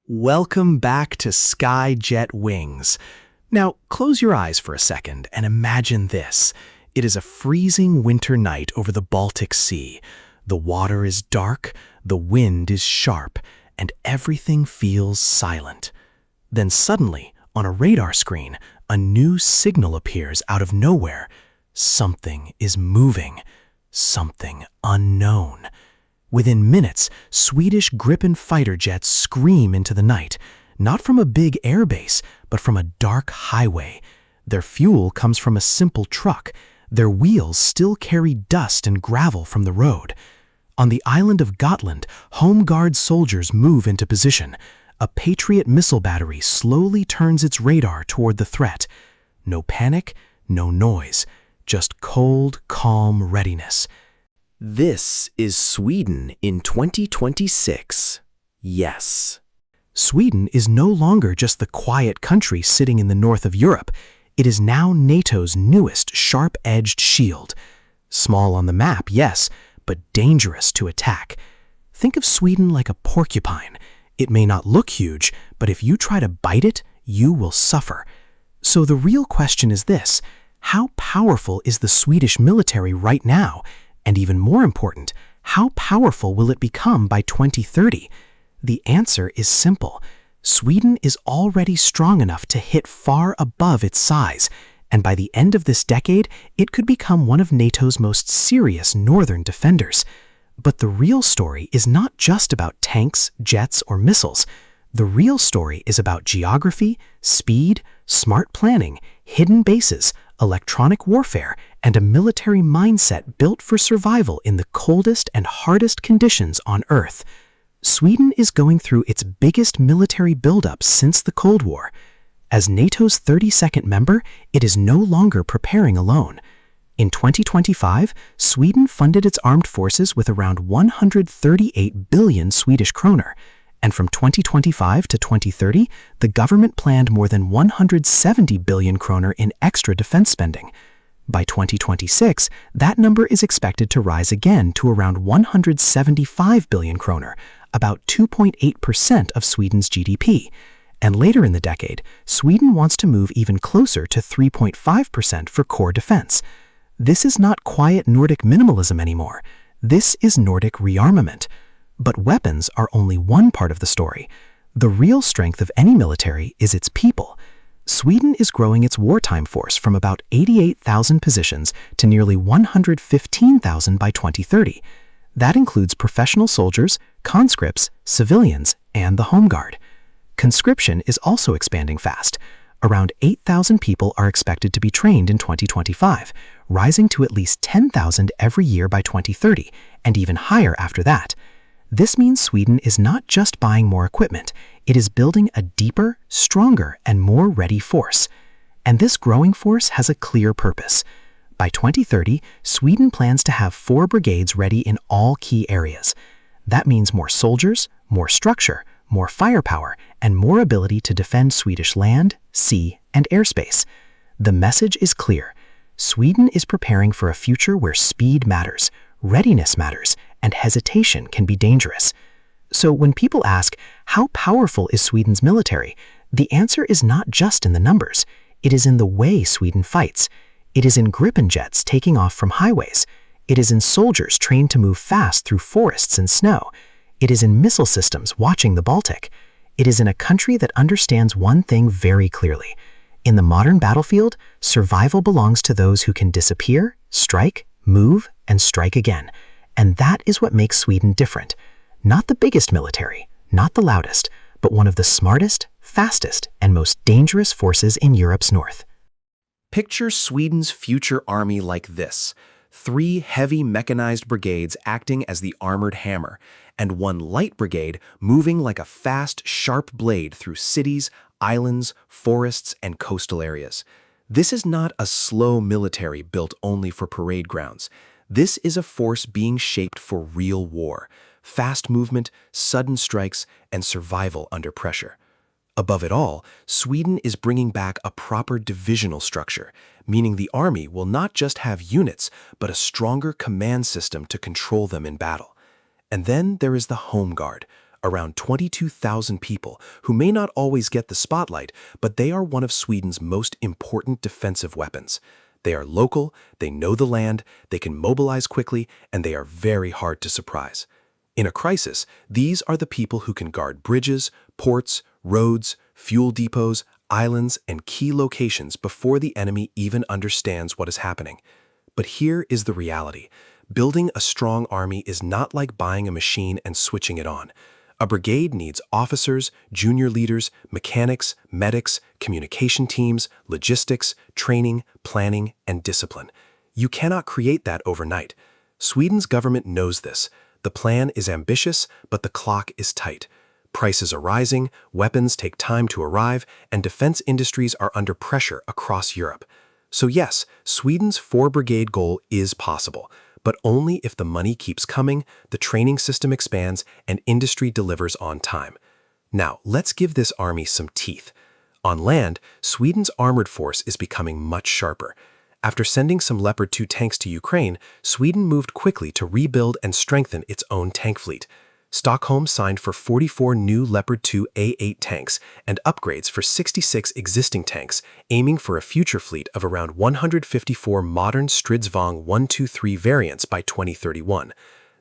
Welcome back to Skyjet Wings. Now, close your eyes for a second and imagine this. It is a freezing winter night over the Baltic Sea. The water is dark, the wind is sharp, and everything feels silent. Then suddenly, on a radar screen, a new signal appears out of nowhere. Something is moving. Something unknown. Within minutes, Swedish Gripen fighter jets scream into the night, not from a big airbase, but from a dark highway. Their fuel comes from a simple truck. Their wheels still carry dust and gravel from the road. On the island of Gotland, Home Guard soldiers move into position. A Patriot missile battery slowly turns its radar toward the threat. No panic, no noise, just cold, calm readiness. This is Sweden in 2026. Yes. Sweden is no longer just the quiet country sitting in the north of Europe. It is now NATO's newest sharp-edged shield. Small on the map, yes, but dangerous to attack. Think of Sweden like a porcupine. It may not look huge, but if you try to bite it, you will suffer. So the real question is this: how powerful is the Swedish military right now? And even more important, how powerful will it become by 2030? The answer is simple. Sweden is already strong enough to hit far above its size, and by the end of this decade, it could become one of NATO's most serious northern defenders. But the real story is not just about tanks, jets, or missiles. The real story is about geography, speed, smart planning, hidden bases, electronic warfare, and a military mindset built for survival in the coldest and hardest conditions on Earth. Sweden is going through its biggest military buildup since the Cold War. As NATO's 32nd member, it is no longer preparing alone. In 2025, Sweden funded its armed forces with around 138 billion Swedish kroner. And from 2025 to 2030, the government planned more than 170 billion kroner in extra defense spending. By 2026, that number is expected to rise again to around 175 billion kroner, about 2.8% of Sweden's GDP. And later in the decade, Sweden wants to move even closer to 3.5% for core defense. This is not quiet Nordic minimalism anymore. This is Nordic rearmament. But weapons are only one part of the story. The real strength of any military is its people. Sweden is growing its wartime force from about 88,000 positions to nearly 115,000 by 2030. That includes professional soldiers, conscripts, civilians, and the Home Guard. Conscription is also expanding fast. Around 8,000 people are expected to be trained in 2025, rising to at least 10,000 every year by 2030, and even higher after that. This means Sweden is not just buying more equipment, it is building a deeper, stronger, and more ready force. And this growing force has a clear purpose. By 2030, Sweden plans to have 4 brigades ready in all key areas. That means more soldiers, more structure, more firepower, and more ability to defend Swedish land, sea, and airspace. The message is clear. Sweden is preparing for a future where speed matters, readiness matters, and hesitation can be dangerous. So when people ask, how powerful is Sweden's military? The answer is not just in the numbers. It is in the way Sweden fights. It is in Gripen jets taking off from highways. It is in soldiers trained to move fast through forests and snow. It is in missile systems watching the Baltic. It is in a country that understands one thing very clearly. In the modern battlefield, survival belongs to those who can disappear, strike, move, and strike again. And that is what makes Sweden different. Not the biggest military, not the loudest, but one of the smartest, fastest, and most dangerous forces in Europe's north. Picture Sweden's future army like this: 3 heavy mechanized brigades acting as the armored hammer, and 1 light brigade moving like a fast, sharp blade through cities, islands, forests, and coastal areas. This is not a slow military built only for parade grounds. This is a force being shaped for real war, fast movement, sudden strikes, and survival under pressure. Above it all, Sweden is bringing back a proper divisional structure, meaning the army will not just have units, but a stronger command system to control them in battle. And then there is the Home Guard, around 22,000 people, who may not always get the spotlight, but they are one of Sweden's most important defensive weapons. They are local, they know the land, they can mobilize quickly, and they are very hard to surprise. In a crisis, these are the people who can guard bridges, ports, roads, fuel depots, islands, and key locations before the enemy even understands what is happening. But here is the reality. Building a strong army is not like buying a machine and switching it on. A brigade needs officers, junior leaders, mechanics, medics, communication teams, logistics, training, planning, and discipline. You cannot create that overnight. Sweden's government knows this. The plan is ambitious, but the clock is tight. Prices are rising, weapons take time to arrive, and defense industries are under pressure across Europe. So yes, Sweden's 4-brigade goal is possible, but only if the money keeps coming, the training system expands, and industry delivers on time. Now, let's give this army some teeth. On land, Sweden's armored force is becoming much sharper. After sending some Leopard 2 tanks to Ukraine, Sweden moved quickly to rebuild and strengthen its own tank fleet. Stockholm signed for 44 new Leopard 2 A8 tanks and upgrades for 66 existing tanks, aiming for a future fleet of around 154 modern Stridsvagn 123 variants by 2031.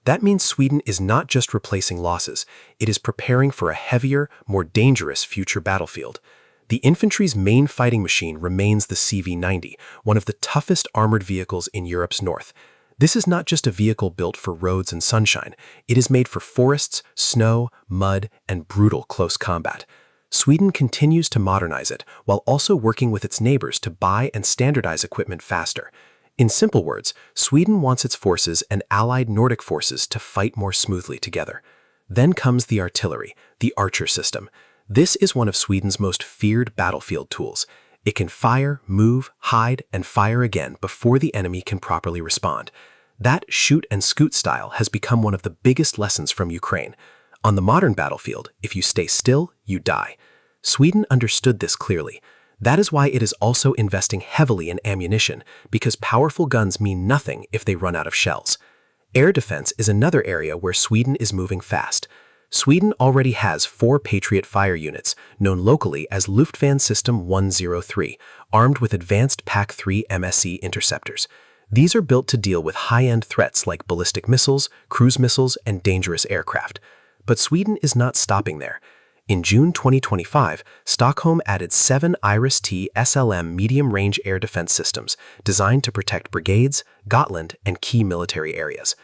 That means Sweden is not just replacing losses, it is preparing for a heavier, more dangerous future battlefield. The infantry's main fighting machine remains the CV-90, one of the toughest armored vehicles in Europe's north. This is not just a vehicle built for roads and sunshine. It is made for forests, snow, mud, and brutal close combat. Sweden continues to modernize it, while also working with its neighbors to buy and standardize equipment faster. In simple words, Sweden wants its forces and allied Nordic forces to fight more smoothly together. Then comes the artillery, the Archer system. This is one of Sweden's most feared battlefield tools. It can fire, move, hide, and fire again before the enemy can properly respond. That shoot and scoot style has become one of the biggest lessons from Ukraine. On the modern battlefield, if you stay still, you die. Sweden understood this clearly. That is why it is also investing heavily in ammunition, because powerful guns mean nothing if they run out of shells. Air defense is another area where Sweden is moving fast. Sweden already has 4 Patriot fire units, known locally as Luftwaffe System 103, armed with advanced PAC-3 MSE interceptors. These are built to deal with high-end threats like ballistic missiles, cruise missiles, and dangerous aircraft. But Sweden is not stopping there. In June 2025, Stockholm added 7 Iris-T SLM medium-range air defense systems designed to protect brigades, Gotland, and key military areas.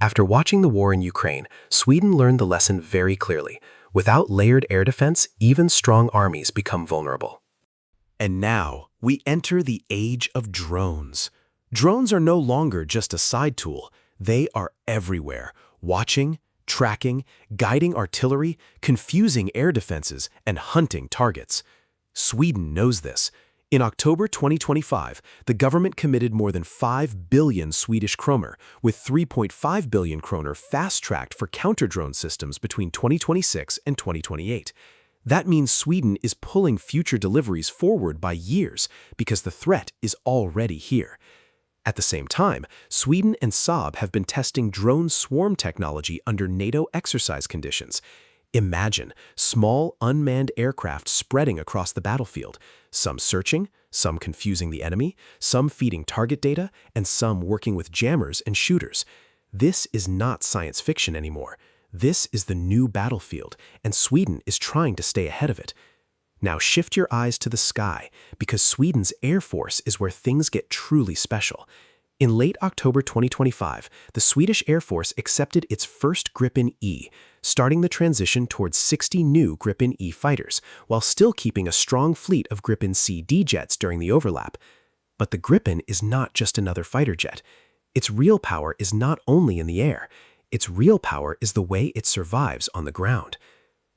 After watching the war in Ukraine, Sweden learned the lesson very clearly. Without layered air defense, even strong armies become vulnerable. And now, we enter the age of drones. Drones are no longer just a side tool. They are everywhere, watching, tracking, guiding artillery, confusing air defenses, and hunting targets. Sweden knows this. In October 2025, the government committed more than 5 billion Swedish kroner, with 3.5 billion kroner fast-tracked for counter-drone systems between 2026 and 2028. That means Sweden is pulling future deliveries forward by years because the threat is already here. At the same time, Sweden and Saab have been testing drone swarm technology under NATO exercise conditions. Imagine small, unmanned aircraft spreading across the battlefield, some searching, some confusing the enemy, some feeding target data, and some working with jammers and shooters. This is not science fiction anymore. This is the new battlefield, and Sweden is trying to stay ahead of it. Now shift your eyes to the sky, because Sweden's Air Force is where things get truly special. In late October 2025, the Swedish Air Force accepted its first Gripen E, starting the transition towards 60 new Gripen E fighters, while still keeping a strong fleet of Gripen C/D jets during the overlap. But the Gripen is not just another fighter jet. Its real power is not only in the air. Its real power is the way it survives on the ground.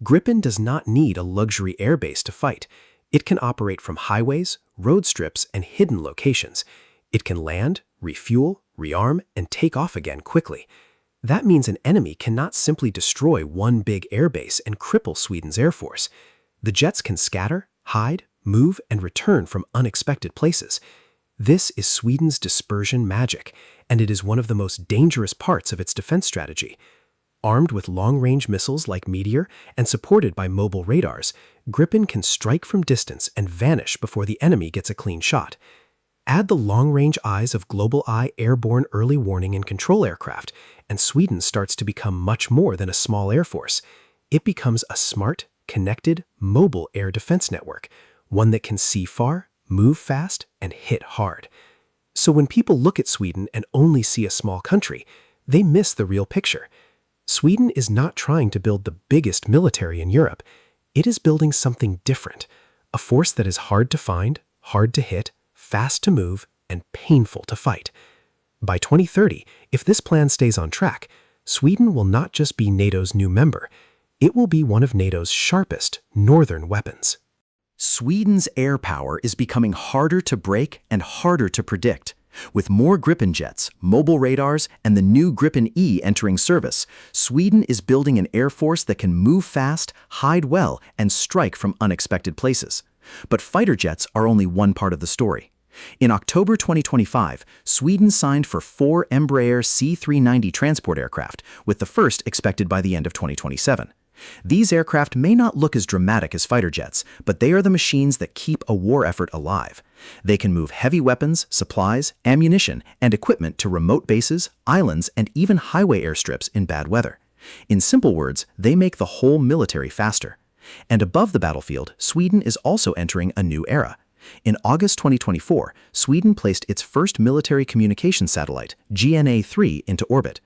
Gripen does not need a luxury airbase to fight. It can operate from highways, road strips, and hidden locations. It can land, refuel, rearm, and take off again quickly. That means an enemy cannot simply destroy one big airbase and cripple Sweden's air force. The jets can scatter, hide, move, and return from unexpected places. This is Sweden's dispersion magic, and it is one of the most dangerous parts of its defense strategy. Armed with long-range missiles like Meteor and supported by mobile radars, Gripen can strike from distance and vanish before the enemy gets a clean shot. Add the long-range eyes of Global Eye airborne early warning and control aircraft, and Sweden starts to become much more than a small air force. It becomes a smart, connected, mobile air defense network, one that can see far, move fast, and hit hard. So when people look at Sweden and only see a small country, they miss the real picture. Sweden is not trying to build the biggest military in Europe. It is building something different, a force that is hard to find, hard to hit, fast to move, and painful to fight. By 2030, if this plan stays on track, Sweden will not just be NATO's new member, it will be one of NATO's sharpest northern weapons. Sweden's air power is becoming harder to break and harder to predict. With more Gripen jets, mobile radars, and the new Gripen E entering service, Sweden is building an air force that can move fast, hide well, and strike from unexpected places. But fighter jets are only one part of the story. In October 2025, Sweden signed for 4 Embraer C-390 transport aircraft, with the first expected by the end of 2027. These aircraft may not look as dramatic as fighter jets, but they are the machines that keep a war effort alive. They can move heavy weapons, supplies, ammunition, and equipment to remote bases, islands, and even highway airstrips in bad weather. In simple words, they make the whole military faster. And above the battlefield, Sweden is also entering a new era. In August 2024, Sweden placed its first military communication satellite, GNA-3, into orbit.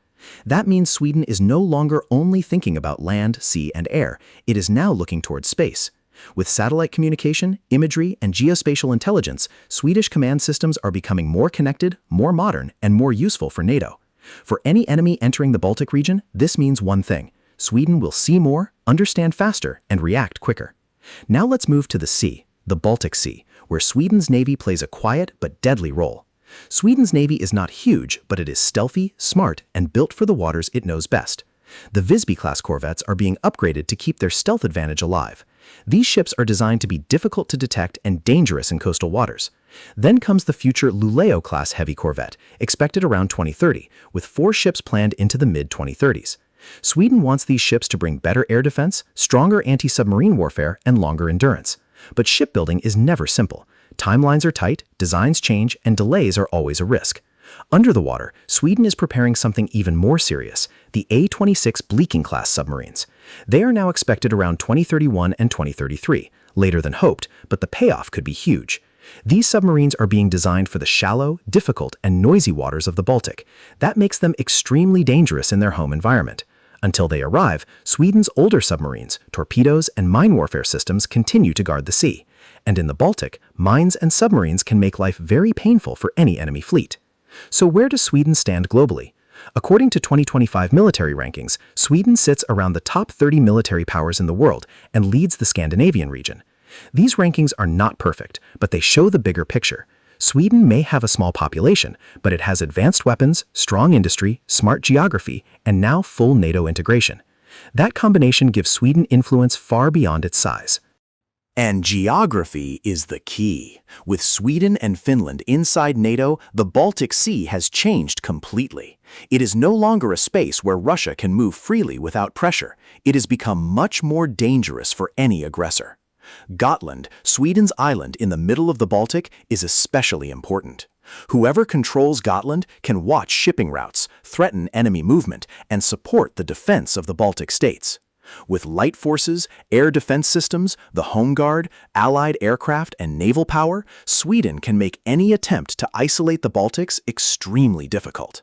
That means Sweden is no longer only thinking about land, sea, and air. It is now looking towards space. With satellite communication, imagery, and geospatial intelligence, Swedish command systems are becoming more connected, more modern, and more useful for NATO. For any enemy entering the Baltic region, this means one thing: Sweden will see more, understand faster, and react quicker. Now let's move to the sea, the Baltic Sea, where Sweden's Navy plays a quiet but deadly role. Sweden's Navy is not huge, but it is stealthy, smart, and built for the waters it knows best. The Visby-class corvettes are being upgraded to keep their stealth advantage alive. These ships are designed to be difficult to detect and dangerous in coastal waters. Then comes the future Luleå-class heavy corvette, expected around 2030, with 4 ships planned into the mid-2030s. Sweden wants these ships to bring better air defense, stronger anti-submarine warfare, and longer endurance. But shipbuilding is never simple. Timelines are tight, designs change, and delays are always a risk. Under the water, Sweden is preparing something even more serious: the A-26 Bleaking-class submarines. They are now expected around 2031 and 2033, later than hoped, but the payoff could be huge. These submarines are being designed for the shallow, difficult, and noisy waters of the Baltic. That makes them extremely dangerous in their home environment. Until they arrive, Sweden's older submarines, torpedoes, and mine warfare systems continue to guard the sea. And in the Baltic, mines and submarines can make life very painful for any enemy fleet. So where does Sweden stand globally? According to 2025 military rankings, Sweden sits around the top 30 military powers in the world and leads the Scandinavian region. These rankings are not perfect, but they show the bigger picture. Sweden may have a small population, but it has advanced weapons, strong industry, smart geography, and now full NATO integration. That combination gives Sweden influence far beyond its size. And geography is the key. With Sweden and Finland inside NATO, the Baltic Sea has changed completely. It is no longer a space where Russia can move freely without pressure. It has become much more dangerous for any aggressor. Gotland, Sweden's island in the middle of the Baltic, is especially important. Whoever controls Gotland can watch shipping routes, threaten enemy movement, and support the defense of the Baltic states. With light forces, air defense systems, the Home Guard, allied aircraft, and naval power, Sweden can make any attempt to isolate the Baltics extremely difficult.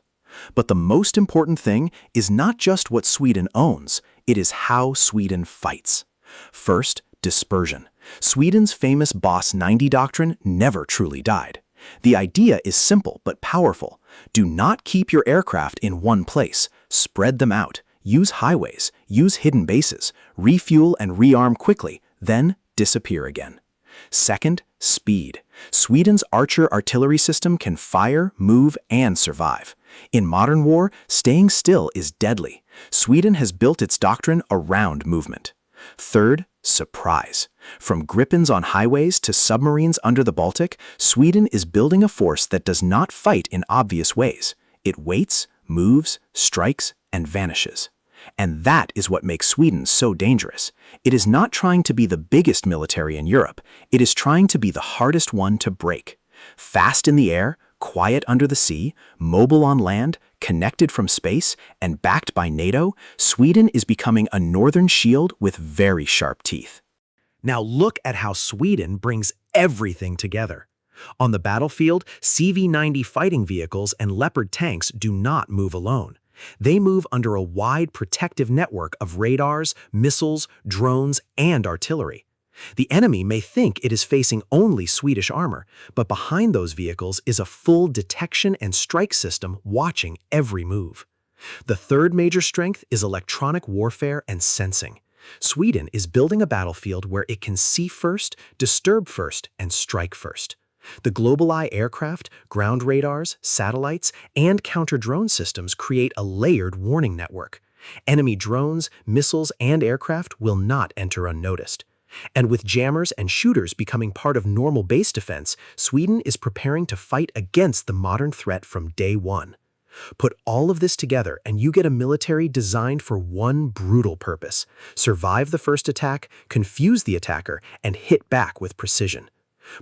But the most important thing is not just what Sweden owns, it is how Sweden fights. First, dispersion. Sweden's famous Boss 90 doctrine never truly died. The idea is simple but powerful. Do not keep your aircraft in one place. Spread them out. Use highways. Use hidden bases. Refuel and rearm quickly, then disappear again. Second, speed. Sweden's Archer artillery system can fire, move, and survive. In modern war, staying still is deadly. Sweden has built its doctrine around movement. Third, surprise. From Gripens on highways to submarines under the Baltic, Sweden is building a force that does not fight in obvious ways. It waits, moves, strikes, and vanishes. And that is what makes Sweden so dangerous. It is not trying to be the biggest military in Europe. It is trying to be the hardest one to break. Fast in the air, quiet under the sea, mobile on land, connected from space, and backed by NATO, Sweden is becoming a northern shield with very sharp teeth. Now look at how Sweden brings everything together. On the battlefield, CV-90 fighting vehicles and Leopard tanks do not move alone. They move under a wide protective network of radars, missiles, drones, and artillery. The enemy may think it is facing only Swedish armor, but behind those vehicles is a full detection and strike system watching every move. The third major strength is electronic warfare and sensing. Sweden is building a battlefield where it can see first, disturb first, and strike first. The GlobalEye aircraft, ground radars, satellites, and counter-drone systems create a layered warning network. Enemy drones, missiles, and aircraft will not enter unnoticed. And with jammers and shooters becoming part of normal base defense, Sweden is preparing to fight against the modern threat from day one. Put all of this together and you get a military designed for one brutal purpose: survive the first attack, confuse the attacker, and hit back with precision.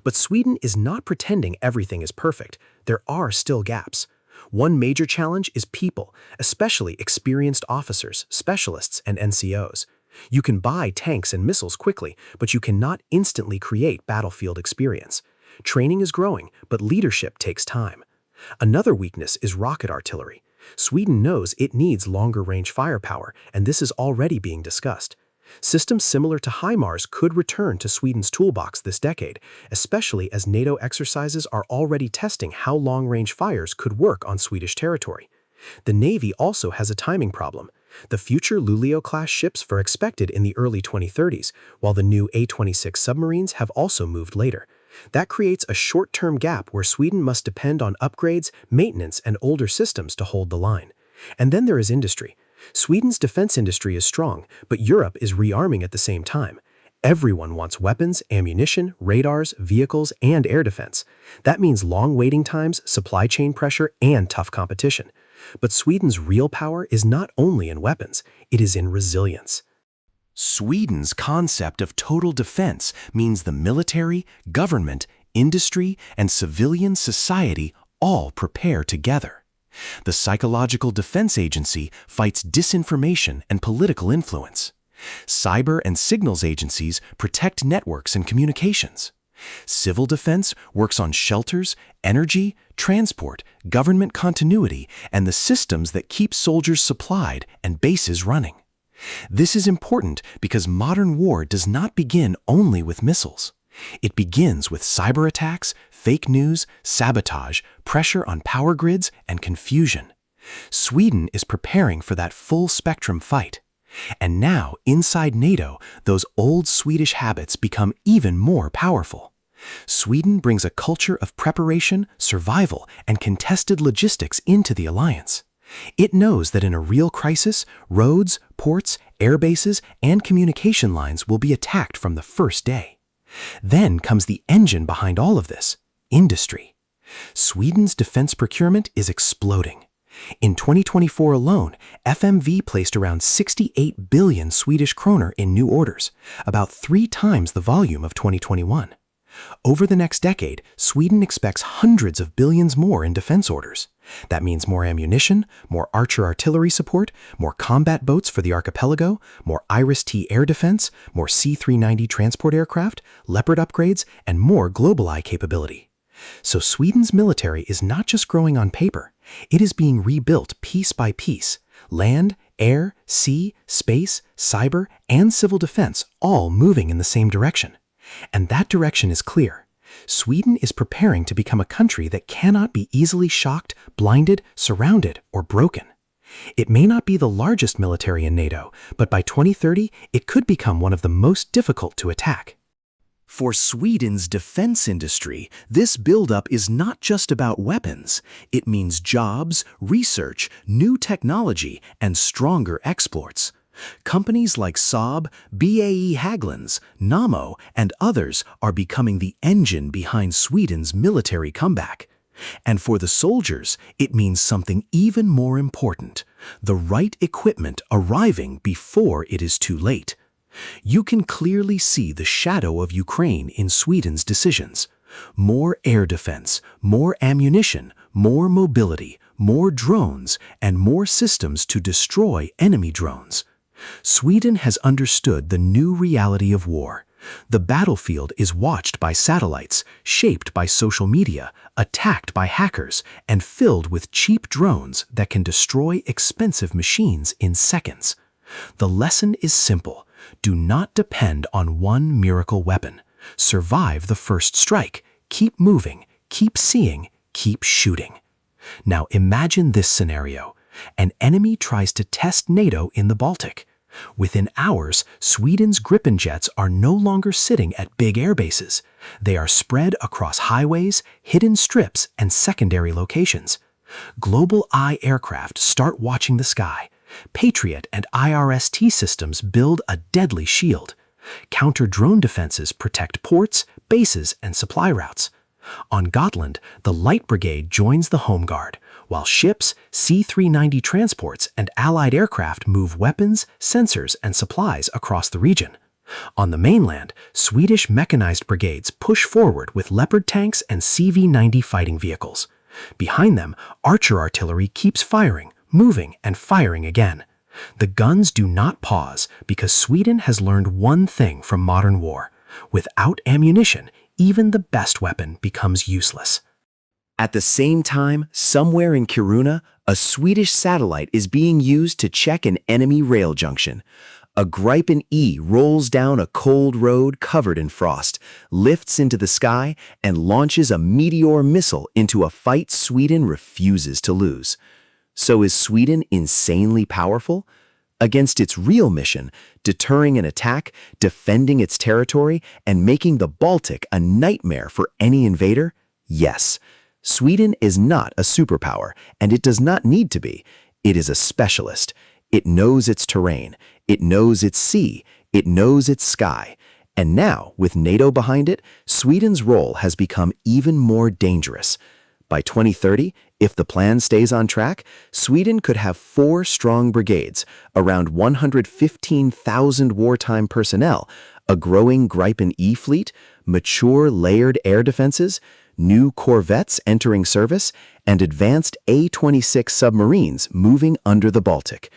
But Sweden is not pretending everything is perfect. There are still gaps. One major challenge is people, especially experienced officers, specialists, and NCOs. You can buy tanks and missiles quickly, but you cannot instantly create battlefield experience. Training is growing, but leadership takes time. Another weakness is rocket artillery. Sweden knows it needs longer-range firepower, and this is already being discussed. Systems similar to HIMARS could return to Sweden's toolbox this decade, especially as NATO exercises are already testing how long-range fires could work on Swedish territory. The Navy also has a timing problem. The future Luleå-class ships are expected in the early 2030s, while the new A-26 submarines have also moved later. That creates a short-term gap where Sweden must depend on upgrades, maintenance, and older systems to hold the line. And then there is industry. Sweden's defense industry is strong, but Europe is rearming at the same time. Everyone wants weapons, ammunition, radars, vehicles, and air defense. That means long waiting times, supply chain pressure, and tough competition. But Sweden's real power is not only in weapons, it is in resilience. Sweden's concept of total defense means the military, government, industry, and civilian society all prepare together. The Psychological Defense Agency fights disinformation and political influence. Cyber and signals agencies protect networks and communications. Civil defense works on shelters, energy, transport, government continuity, and the systems that keep soldiers supplied and bases running. This is important because modern war does not begin only with missiles. It begins with cyber attacks, fake news, sabotage, pressure on power grids, and confusion. Sweden is preparing for that full-spectrum fight. And now, inside NATO, those old Swedish habits become even more powerful. Sweden brings a culture of preparation, survival, and contested logistics into the alliance. It knows that in a real crisis, roads, ports, air bases, and communication lines will be attacked from the first day. Then comes the engine behind all of this: industry. Sweden's defense procurement is exploding. In 2024 alone, FMV placed around 68 billion Swedish kroner in new orders, about 3 times the volume of 2021. Over the next decade, Sweden expects hundreds of billions more in defense orders. That means more ammunition, more Archer artillery support, more combat boats for the archipelago, more Iris-T air defense, more C-390 transport aircraft, Leopard upgrades, and more GlobalEye capability. So Sweden's military is not just growing on paper. It is being rebuilt piece by piece. Land, air, sea, space, cyber, and civil defense all moving in the same direction. And that direction is clear. Sweden is preparing to become a country that cannot be easily shocked, blinded, surrounded, or broken. It may not be the largest military in NATO, but by 2030, it could become one of the most difficult to attack. For Sweden's defense industry, this buildup is not just about weapons. It means jobs, research, new technology, and stronger exports. Companies like Saab, BAE Hägglunds, NAMO, and others are becoming the engine behind Sweden's military comeback. And for the soldiers, it means something even more important: the right equipment arriving before it is too late. You can clearly see the shadow of Ukraine in Sweden's decisions. More air defense, more ammunition, more mobility, more drones, and more systems to destroy enemy drones. Sweden has understood the new reality of war. The battlefield is watched by satellites, shaped by social media, attacked by hackers, and filled with cheap drones that can destroy expensive machines in seconds. The lesson is simple: do not depend on one miracle weapon. Survive the first strike. Keep moving, keep seeing, keep shooting. Now imagine this scenario. An enemy tries to test NATO in the Baltic. Within hours, Sweden's Gripen jets are no longer sitting at big airbases. They are spread across highways, hidden strips, and secondary locations. Global eye aircraft start watching the sky. Patriot and IRST systems build a deadly shield. Counter-drone defenses protect ports, bases, and supply routes. On Gotland, the Light Brigade joins the Home Guard, while ships, C-390 transports, and Allied aircraft move weapons, sensors, and supplies across the region. On the mainland, Swedish mechanized brigades push forward with Leopard tanks and CV-90 fighting vehicles. Behind them, Archer artillery keeps firing, moving, and firing again. The guns do not pause because Sweden has learned one thing from modern war: without ammunition, even the best weapon becomes useless. At the same time, somewhere in Kiruna, a Swedish satellite is being used to check an enemy rail junction. A Gripen E rolls down a cold road covered in frost, lifts into the sky, and launches a Meteor missile into a fight Sweden refuses to lose. So is Sweden insanely powerful? Against its real mission, deterring an attack, defending its territory, and making the Baltic a nightmare for any invader? Yes. Sweden is not a superpower, and it does not need to be. It is a specialist. It knows its terrain. It knows its sea. It knows its sky. And now, with NATO behind it, Sweden's role has become even more dangerous. By 2030, if the plan stays on track, Sweden could have 4 strong brigades, around 115,000 wartime personnel, a growing Gripen E fleet, mature layered air defenses, new corvettes entering service, and advanced A-26 submarines moving under the Baltic.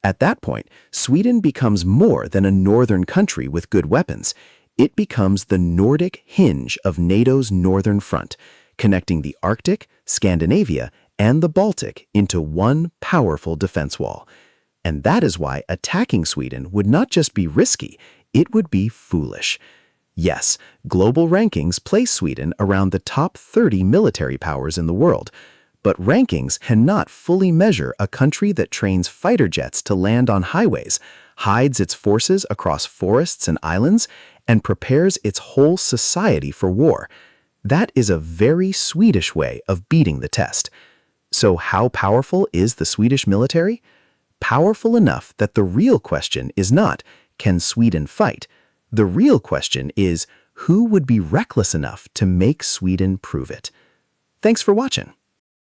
At that point, Sweden becomes more than a northern country with good weapons. It becomes the Nordic hinge of NATO's northern front, connecting the Arctic, Scandinavia, and the Baltic into one powerful defense wall. And that is why attacking Sweden would not just be risky, it would be foolish. Yes, global rankings place Sweden around the top 30 military powers in the world, but rankings cannot fully measure a country that trains fighter jets to land on highways, hides its forces across forests and islands, and prepares its whole society for war. That is a very Swedish way of beating the test. So how powerful is the Swedish military? Powerful enough that the real question is not, can Sweden fight? The real question is, who would be reckless enough to make Sweden prove it? Thanks for watching.